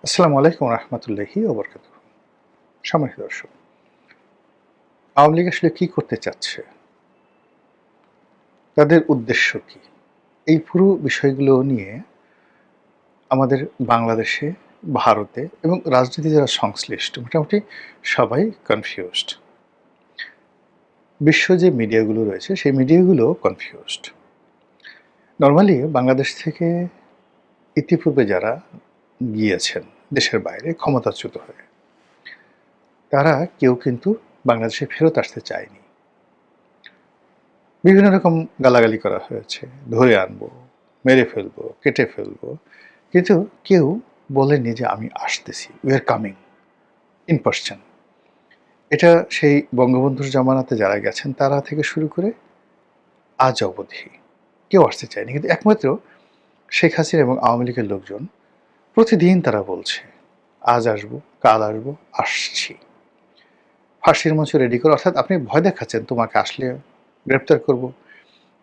আসসালামু আলাইকুম রহমতুল্লাহি ওয়া বারাকাতুহু। সম্মানিত দর্শক, আওয়ামী লীগ আসলে কি করতে চাচ্ছে? তাদের উদ্দেশ্য কি? এই পুরো বিষয়গুলো নিয়ে আমাদের বাংলাদেশে, ভারতে এবং রাজনীতি যারা সংশ্লিষ্ট মোটামুটি সবাই কনফিউজড। বিশ্ব যে মিডিয়াগুলো রয়েছে সেই মিডিয়াগুলো কনফিউজড। নরমালি বাংলাদেশ থেকে ইতিপূর্বে যারা গিয়েছেন দেশের বাইরে ক্ষমতাচ্যুত হয়ে, তারা কেউ কিন্তু বাংলাদেশে ফেরত আসতে চায়নি। বিভিন্ন রকম গালাগালি করা হয়েছে, ধরে আনবো, মেরে ফেলবো, কেটে ফেলবো। কিন্তু কেউ বলেনি যে আমি আসতেছি, we are coming in person. এটা সেই বঙ্গবন্ধুর জামানাতে যারা গেছেন তারা থেকে শুরু করে আজ অবধি কেউ আসতে চায়নি। কিন্তু একমাত্র শেখ হাসিনা এবং আওয়ামী লীগের লোকজন প্রতিদিন তারা বলছে আজ আসবো, কাল আসবো, আসছি। ফাঁসির মঞ্চ রেডি করে, অর্থাৎ আপনি ভয় দেখাচ্ছেন তোমাকে আসলে গ্রেপ্তার করব,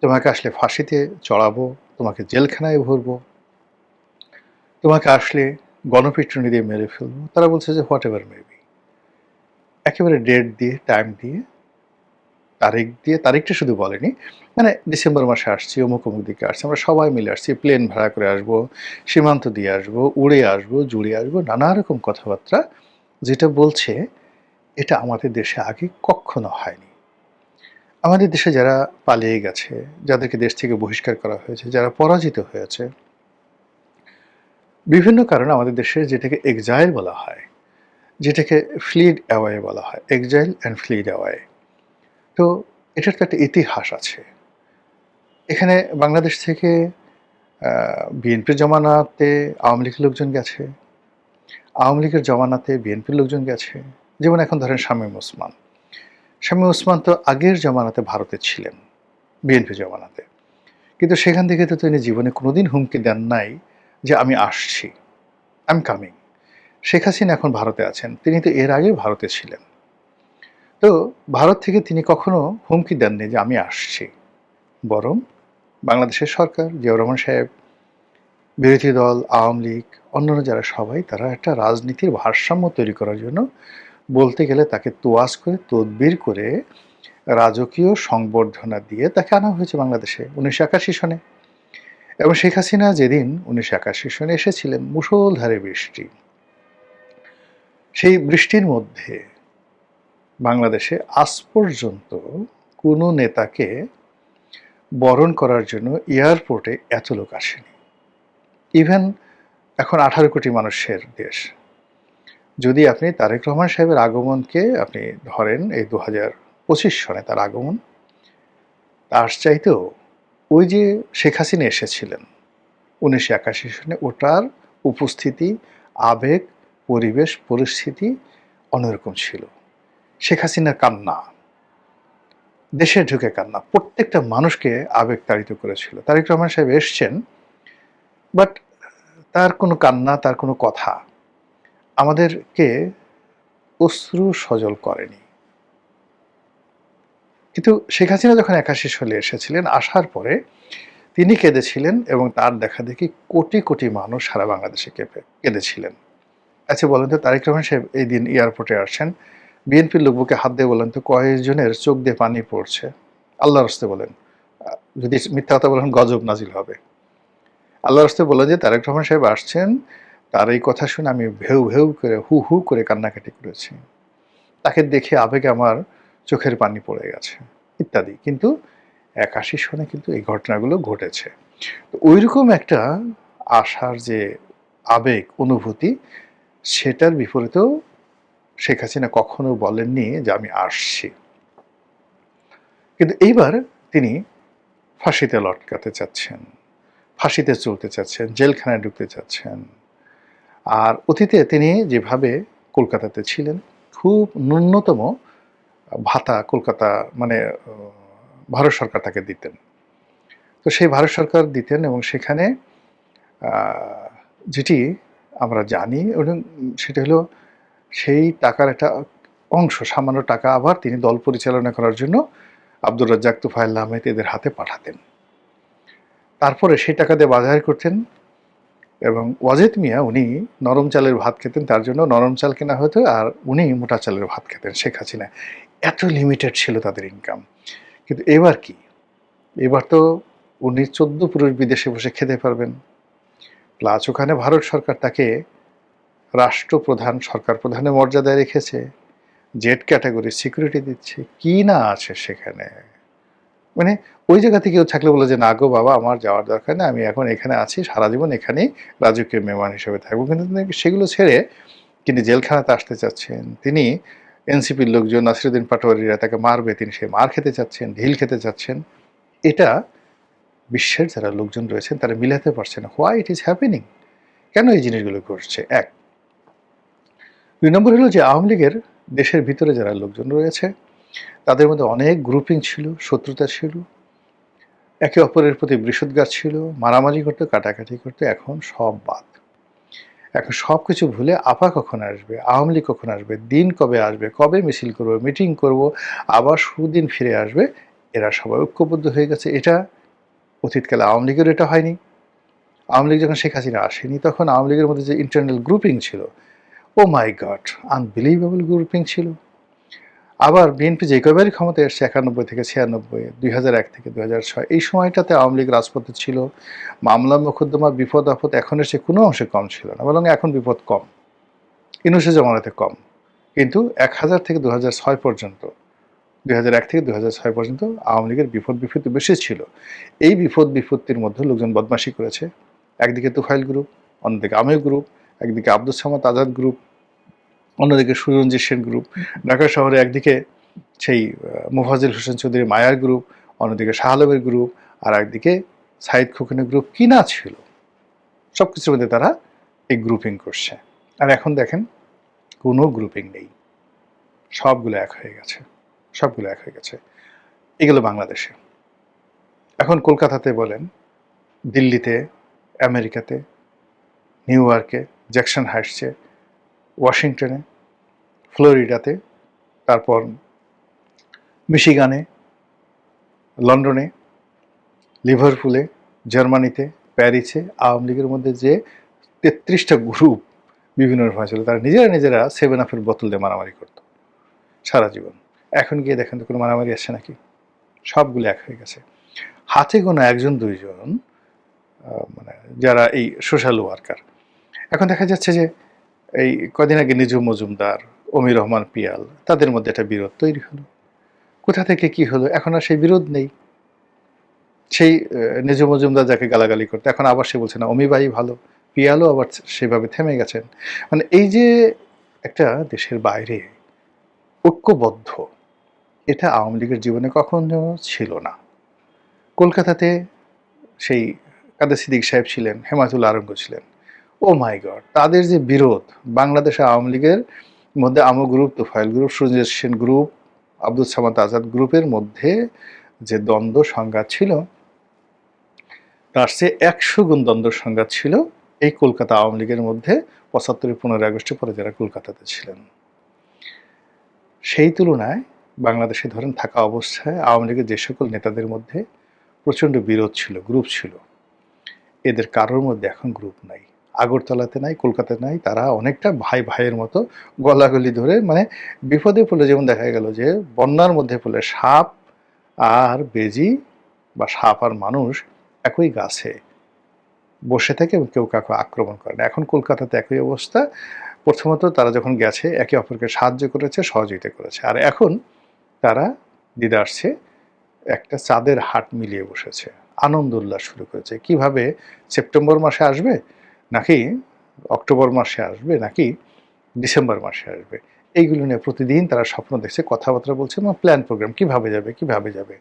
তোমাকে আসলে ফাঁসিতে চড়াবো, তোমাকে জেলখানায় ভরবো, তোমাকে আসলে গণপিটুনি দিয়ে মেরে ফেলবো। তারা বলছে যে হোয়াট এভার মেবি। একেবারে ডেট দিয়ে, টাইম দিয়ে, তারিখ দিয়ে, তারিখটা শুধু বলেনি, মানে ডিসেম্বর মাসে আসছি, অমুক অমুক দিকে আসছি, আমরা সবাই মিলে আসছি, প্লেন ভাড়া করে আসবো, সীমান্ত দিয়ে আসবো, উড়ে আসবো, জুড়ে আসবো, নানা রকম কথাবার্তা যেটা বলছে এটা আমাদের দেশে আগে কখনো হয়নি। আমাদের দেশে যারা পালিয়ে গেছে, যাদেরকে দেশ থেকে বহিষ্কার করা হয়েছে, যারা পরাজিত হয়েছে, বিভিন্ন কারণে আমাদের দেশে যেটাকে এক্সাইল বলা হয়, যেটাকে ফ্লিড অ্যাওয়ে বলা হয়, এক্সাইল অ্যান্ড ফ্লিড অ্যাওয়ে। তো এটার তো একটা ইতিহাস আছে। এখানে বাংলাদেশ থেকে বিএনপির জমানাতে আওয়ামী লীগের লোকজন গেছে, আওয়ামী লীগের জমানাতে বিএনপির লোকজন গেছে। যেমন এখন ধরেন শামীম ওসমান। শামীম ওসমান তো আগের জমানাতে ভারতে ছিলেন, বিএনপি জমানাতে। কিন্তু সেখান থেকে তো তিনি জীবনে কোনোদিন হুমকি দেন নাই যে আমি আসছি, I am coming. Sheikh Hasina এখন ভারতে আছেন, তিনি তো এর আগে ভারতে ছিলেন। তো ভারত থেকে তিনি কখনো হুমকি দেননি যে আমি আসছি, বরং বাংলাদেশের সরকার, জিয়াউর রহমান সাহেব, বিরোধী দল, আওয়ামী লীগ, অন্যান্য যারা সবাই তারা একটা রাজনীতির ভারসাম্য তৈরি করার জন্য বলতে গেলে তাকে তোয়াজ করে, তদবির করে, রাজকীয় সংবর্ধনা দিয়ে তাকে আনা হয়েছে বাংলাদেশে 1981 সনে। এবং শেখ হাসিনা যেদিন 1981 সনে এসেছিলেন, মুষলধারে বৃষ্টি, সেই বৃষ্টির মধ্যে বাংলাদেশে আজ পর্যন্ত কোনো নেতাকে বরণ করার জন্য এয়ারপোর্টে এত লোক আসেনি। ইভেন এখন 18 কোটি মানুষের দেশ, যদি আপনি তারেক রহমান সাহেবের আগমনকে আপনি ধরেন, এই 2025 সনে তার আগমন, তার চাইতেও ওই যে শেখ হাসিনা এসেছিলেন 1981 সনে, ওটার উপস্থিতি, আবেগ, পরিবেশ, পরিস্থিতি অন্যরকম ছিল। শেখ হাসিনার কান্না, দেশে ঢুকে কান্না প্রত্যেকটা মানুষকে আবেগতাড়িত করেছিল। তারেক রহমান সাহেব এসছেন, বাট তার কোনো কান্না, তার কোনো কথা আমাদেরকে অশ্রু সজল করেনি। কিন্তু শেখ হাসিনা যখন 81 সালে এসেছিলেন, আসার পরে তিনি কেঁদেছিলেন এবং তার দেখা দেখি কোটি কোটি মানুষ সারা বাংলাদেশে কেঁদেছিলেন। আচ্ছা বলেন তো, তারেক রহমান সাহেব এই দিন এয়ারপোর্টে আসছেন, বিএনপির লোক বুকে হাত দিয়ে বলেন তো কয়েকজনের চোখ দিয়ে পানি পড়ছে? আল্লাহর রাস্তে বলেন, যদি মিথ্যা কথা বলেন গজব নাজিল হবে। আল্লাহর রাস্তে বলে যে তারেক রহমান সাহেব আসছেন, তার এই কথা শুনে আমি ভেউ ভেউ করে, হু হু করে কান্নাকাটি করেছি, তাকে দেখে আবেগে আমার চোখের পানি পড়ে গেছে, ইত্যাদি। কিন্তু 81 সনে কিন্তু এই ঘটনাগুলো ঘটেছে। তো ওইরকম একটা আশার যে আবেগ, অনুভূতি, সেটার বিপরীতেও শেখ হাসিনা কখনো বলেননি যে আমি আসছি। কিন্তু এইবার তিনি ফাঁসিতে লটকাতে চাচ্ছেন, ফাঁসিতে চলতে চাচ্ছেন, জেলখানায় ঢুকতে চাচ্ছেন। আর অতীতে তিনি যেভাবে কলকাতাতে ছিলেন, খুব ন্যূনতম ভাতা কলকাতা, মানে ভারত সরকার তাকে দিতেন। তো সেই ভারত সরকার দিতেন এবং সেখানে যেটি আমরা জানি, এবং সেটা হলো সেই টাকার একটা অংশ, সামান্য টাকা আবার তিনি দল পরিচালনা করার জন্য আব্দুর রাজ্জাক, তুফাইল আহমেদ এদের হাতে পাঠাতেন। তারপরে সেই টাকা দিয়ে বাজার করতেন, এবং ওয়াজেদ মিয়া উনি নরম চালের ভাত খেতেন, তার জন্য নরম চাল কেনা হতো, আর উনি মোটা চালের ভাত খেতেন। শেখ হাসিনা এত লিমিটেড ছিল তাদের ইনকাম। কিন্তু এবার কি? এবার তো উনি ১৪ পুরুষ বিদেশে বসে খেতে পারবেন। প্লাস ওখানে ভারত সরকার তাকে রাষ্ট্রপ্রধান, সরকার প্রধানের মর্যাদায় রেখেছে, জেড ক্যাটাগরি সিকিউরিটি দিচ্ছে। কি না আছে সেখানে? মানে ওই জায়গা থেকে কেউ থাকলে বলে যে, "না গো বাবা, আমার যাওয়ার দরকার নেই। আমি এখন এখানে আছি, সারা জীবন এখানেই রাজকীয় মেহমান হিসেবে থাকবো।" কিন্তু তিনি সেগুলো ছেড়ে তিনি জেলখানাতে আসতে চাচ্ছেন। তিনি এনসিপির লোকজন, নাসিরুদ্দিন পাটোয়ারিরা তাকে মারবে, তিনি সেই মার খেতে চাচ্ছেন, ঢিল খেতে চাচ্ছেন। এটা বিশ্বের যারা লোকজন রয়েছেন তারা মিলাতে পারছে না। Why it is happening? কেন এই জিনিসগুলো ঘটছে? ১। ২ নম্বর হলো যে আওয়ামী লীগের দেশের ভিতরে যারা লোকজন রয়েছে তাদের মধ্যে অনেক গ্রুপিং ছিল, শত্রুতা ছিল, একে অপরের প্রতি বৃষদঘাত ছিল, মারামারি করতো, কাটাকাটি করতো। এখন সব বাদ। এখন সব কিছু ভুলে আপা কখন আসবে, আওয়ামী লীগ কখন আসবে, দিন কবে আসবে, কবে মিছিল করবো, মিটিং করব, আবার সুদিন ফিরে আসবে, এরা সবাই ঐক্যবদ্ধ হয়ে গেছে। এটা অতীতকালে আওয়ামী লীগের এটা হয়নি। আওয়ামী লীগ যখন শেখ হাসিনা আসেনি তখন আওয়ামী লীগের মধ্যে যে ইন্টারনাল গ্রুপিং ছিল, ও মাই গড, আনবিলিভেবল গ্রুপিং ছিল। আবার বিএনপি যে কয়বারই ক্ষমতায় এসছে ৯১ থেকে ৯৬, ২০০১ থেকে ২০০৬, এই সময়টাতে আওয়ামী লীগ রাজপথে ছিল। মামলা মোকদ্দমা, বিপদ আপদ এখনের চেয়ে কোনো অংশে কম ছিল না, বরং এখন বিপদ কম, ইউনূসের জমানাতে কম। কিন্তু ১০০০ থেকে ২০০৬ পর্যন্ত, ২০০১ থেকে ২০০৬ পর্যন্ত আওয়ামী লীগের বিপদ বিপত্তি বেশি ছিল। এই বিপদ বিপত্তির মধ্যে লোকজন বদমাশি করেছে। একদিকে তুফাইল গ্রুপ, অন্যদিকে আমির গ্রুপ, একদিকে আব্দুস সামাদ আজাদ গ্রুপ, অন্যদিকে সুরঞ্জিত সেন গ্রুপ। ঢাকা শহরে একদিকে সেই মোফাজ্জল হোসেন চৌধুরী মায়ার গ্রুপ, অন্যদিকে শাহ আলমের গ্রুপ, আর একদিকে সাইদ খোকনের গ্রুপ। কি না ছিল? সব কিছুর মধ্যে তারা এই গ্রুপিং করছে। আর এখন দেখেন কোনো গ্রুপিং নেই, সবগুলো এক হয়ে গেছে, সবগুলো এক হয়ে গেছে। এগুলো বাংলাদেশে। এখন কলকাতাতে বলেন, দিল্লিতে, আমেরিকাতে, নিউ ইয়র্কে, জ্যাকসন হাইটসে, ওয়াশিংটনে, ফ্লোরিডাতে, তারপর মিশিগানে, লন্ডনে, লিভারপুলে, জার্মানিতে, প্যারিসে আওয়ামী লীগের মধ্যে যে ৩৩টা গ্রুপ বিভিন্ন রকম ছিল, তারা নিজেরা নিজেরা 7 আপের বোতল দিয়ে মারামারি করতো সারা জীবন। এখন গিয়ে দেখেন তো কোনো মারামারি আসছে নাকি? সবগুলো এক হয়ে গেছে। হাতে গোনা ১ জন ২ জন মানে যারা এই সোশ্যাল ওয়ার্কার। এখন দেখা যাচ্ছে যে এই কদিন আগে নিজু মজুমদার, অমির রহমান পিয়াল, তাদের মধ্যে একটা বিরোধ তৈরি হলো। কোথা থেকে কি হলো? এখন আর সেই বিরোধ নেই। সেই নিজু মজুমদার যাকে গালাগালি করতো, এখন আবার সে বলছে না অমি ভাই ভালো, পিয়ালও আবার সেভাবে থেমে গেছেন। মানে এই যে একটা দেশের বাইরে ঐক্যবদ্ধ, এটা আওয়ামী লীগের জীবনে কখনো ছিল না। কলকাতাতে সেই কাদের সিদ্দিক সাহেব ছিলেন, হেমায়েতুল আরঙ্গ ছিলেন। ও মাই গড, তাদের যে বিরোধ, বাংলাদেশে আওয়ামী লীগের মধ্যে আমো group, Tofail group, Suranjit Sen group, Abdul Samad Azad গ্রুপের মধ্যে যে দ্বন্দ্ব সংঘাত ছিল, তার চেয়ে ১০০ গুণ দ্বন্দ্ব সংঘাত ছিল এই কলকাতা আওয়ামী লীগের মধ্যে ৭৫ ১৫ আগস্টের পরে যারা কলকাতাতে ছিলেন। সেই তুলনায় বাংলাদেশে ধরেন থাকা অবস্থায় আওয়ামী লীগের যে সকল নেতাদের মধ্যে প্রচণ্ড বিরোধ ছিল, গ্রুপ ছিল, এদের কারোর মধ্যে এখন গ্রুপ নাই। আগরতলাতে নাই, কলকাতাতে নাই, তারা অনেকটা ভাই ভাইয়ের মতো গলাগলি ধরে, মানে বিপদে পড়লে যেমন দেখা গেল যে বন্যার মধ্যে পড়লে সাপ আর বেজি বা সাপ আর মানুষ একই গাছে বসে থাকে এবং কেউ কাউকে আক্রমণ করে না। এখন কলকাতাতে একই অবস্থা। প্রথমত তারা যখন গেছে একে অপরকে সাহায্য করেছে, সহযোগিতা করেছে। আর এখন তারা দিদা আসছে, একটা চাঁদের হাট মিলিয়ে বসেছে, আনন্দ উল্লাস শুরু করেছে। কিভাবে সেপ্টেম্বর মাসে আসবে, নাকি অক্টোবর মাসে আসবে, নাকি ডিসেম্বর মাসে আসবে, এইগুলো নিয়ে প্রতিদিন তারা স্বপ্ন দেখছে, কথাবার্তা বলছে এবং প্ল্যান প্রোগ্রাম কিভাবে যাবে, কিভাবে যাবে।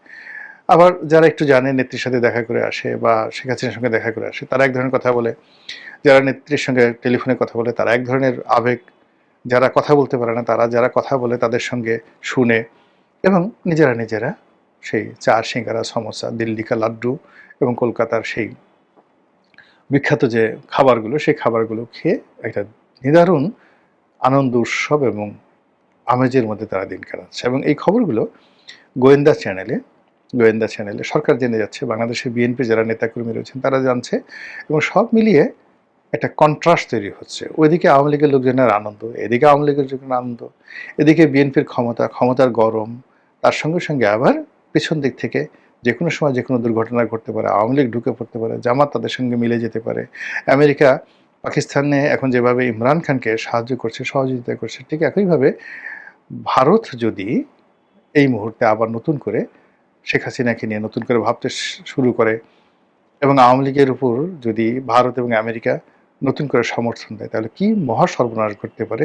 আবার যারা একটু জানে, নেত্রীর সাথে দেখা করে আসে বা শেখ হাসিনার সঙ্গে দেখা করে আসে, তারা এক ধরনের কথা বলে। যারা নেত্রীর সঙ্গে টেলিফোনে কথা বলে তারা এক ধরনের আবেগ। যারা কথা বলতে পারে না, তারা যারা কথা বলে তাদের সঙ্গে শুনে এবং নিজেরা নিজেরা সেই চা, সিঙ্গারা, সমোসা, দিল্লি কা লাড্ডু এবং কলকাতার সেই বিখ্যাত যে খাবারগুলো, সেই খাবারগুলো খেয়ে একটা নিদারুণ আনন্দ উৎসব এবং আমেজের মধ্যে তারা দিন কাটাচ্ছে। এবং এই খবরগুলো গোয়েন্দা চ্যানেলে সরকার জেনে যাচ্ছে, বাংলাদেশের বিএনপি যারা নেতাকর্মী রয়েছেন তারা জানছে, এবং সব মিলিয়ে একটা কন্ট্রাস্ট তৈরি হচ্ছে। ওইদিকে আওয়ামী লীগের লোকজনের আনন্দ, এদিকে আওয়ামী লীগের লোকজনের আনন্দ, এদিকে বিএনপির ক্ষমতার গরম। তার সঙ্গে, সঙ্গে আবার পেছন দিক থেকে যেকোনো সময় যেকোনো দুর্ঘটনা ঘটতে পারে। আওয়ামী লীগ ঢুকে পড়তে পারে, জামাত তাদের সঙ্গে মিলে যেতে পারে। আমেরিকা পাকিস্তানে এখন যেভাবে ইমরান খানকে সাহায্য করছে, সহযোগিতা করছে, ঠিক একইভাবে ভারত যদি এই মুহূর্তে আবার নতুন করে শেখ হাসিনাকে নিয়ে নতুন করে ভাবতে শুরু করে এবং আওয়ামী লীগের উপর যদি ভারত এবং আমেরিকা নতুন করে সমর্থন দেয়, তাহলে কি মহা সর্বনাশ ঘটতে পারে।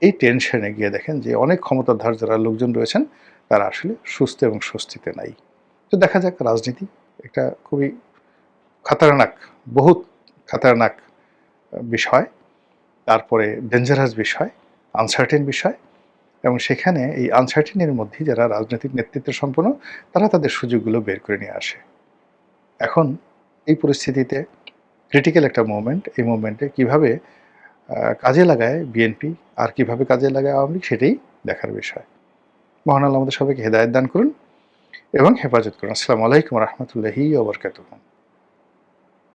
এই টেনশনে গিয়ে দেখেন যে অনেক ক্ষমতাধর যারা লোকজন রয়েছেন তারা আসলে সুস্থ এবং স্বস্তিতে নাই। তো দেখা যাক, রাজনীতি একটা খুবই খাতারনাক, বহুত খাতারনাক বিষয়, তারপরে ডেঞ্জারাস বিষয়, আনসার্টেন বিষয়, এবং সেখানে এই আনসার্টেনের মধ্যে যারা রাজনৈতিক নেতৃত্ব সম্পন্ন তারা তাদের সুযোগগুলো বের করে নিয়ে আসে। এখন এই পরিস্থিতিতে ক্রিটিক্যাল একটা মোমেন্ট, এই মোমেন্টে কীভাবে কাজে লাগায় বিএনপি আর কিভাবে কাজে লাগায় আওয়ামী লীগ, সেটাই দেখার বিষয়। মহান আল্লাহ আমাদের সবাইকে হেদায়েত দান করুন এবং হেফাজত করুন। আসসালামু আলাইকুম রহমতুল্লাহি ওয়া বারাকাতুহু।